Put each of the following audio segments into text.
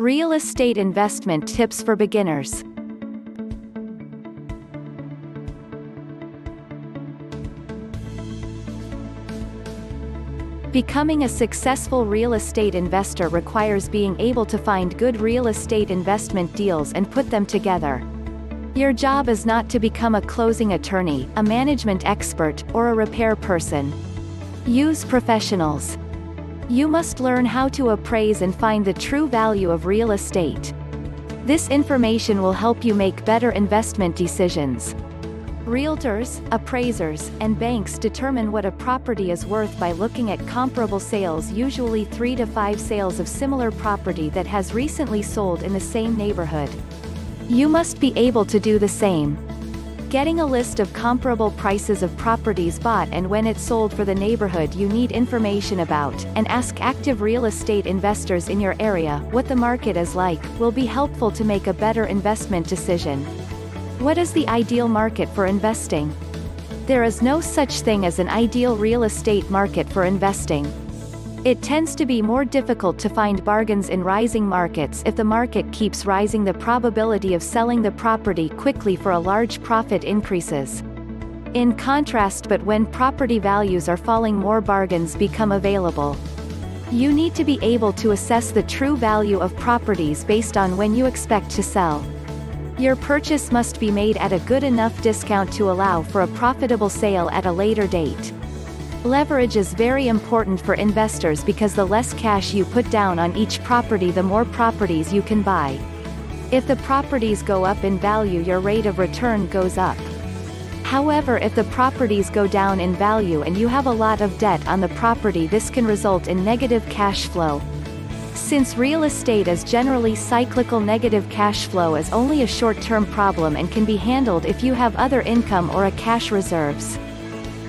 Real estate investment tips for beginners. Becoming a successful real estate investor requires being able to find good real estate investment deals and put them together. Your job is not to become a closing attorney, a management expert, or a repair person. Use professionals. You must learn how to appraise and find the true value of real estate. This information will help you make better investment decisions. Realtors, appraisers, and banks determine what a property is worth by looking at comparable sales, usually 3 to 5 sales of similar property that has recently sold in the same neighborhood. You must be able to do the same. Getting a list of comparable prices of properties bought and when it's sold for the neighborhood you need information about, and ask active real estate investors in your area what the market is like, will be helpful to make a better investment decision. What is the ideal market for investing? There is no such thing as an ideal real estate market for investing. It tends to be more difficult to find bargains in rising markets. If the market keeps rising, the probability of selling the property quickly for a large profit increases. In contrast, but when property values are falling, more bargains become available. You need to be able to assess the true value of properties based on when you expect to sell. Your purchase must be made at a good enough discount to allow for a profitable sale at a later date. Leverage is very important for investors because the less cash you put down on each property, the more properties you can buy. If the properties go up in value, your rate of return goes up. However, if the properties go down in value and you have a lot of debt on the property, this can result in negative cash flow. Since real estate is generally cyclical, negative cash flow is only a short-term problem and can be handled if you have other income or a cash reserves.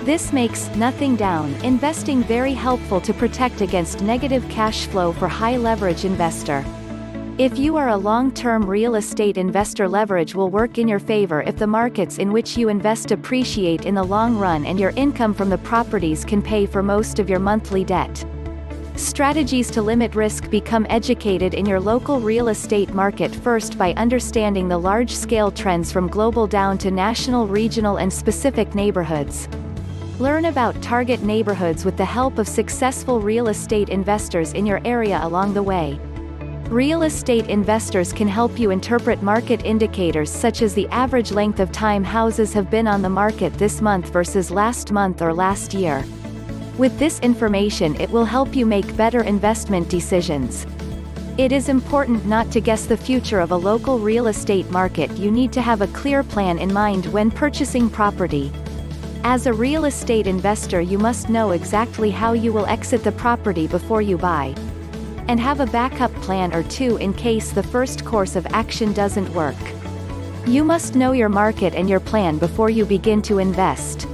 This makes nothing down investing very helpful to protect against negative cash flow for high-leverage investor. If you are a long-term real estate investor, leverage will work in your favor if the markets in which you invest appreciate in the long run and your income from the properties can pay for most of your monthly debt. Strategies to limit risk: become educated in your local real estate market first by understanding the large-scale trends from global down to national, regional, and specific neighborhoods. Learn about target neighborhoods with the help of successful real estate investors in your area along the way. Real estate investors can help you interpret market indicators such as the average length of time houses have been on the market this month versus last month or last year. With this information, it will help you make better investment decisions. It is important not to guess the future of a local real estate market. You need to have a clear plan in mind when purchasing property. As a real estate investor, you must know exactly how you will exit the property before you buy. And have a backup plan or two in case the first course of action doesn't work. You must know your market and your plan before you begin to invest.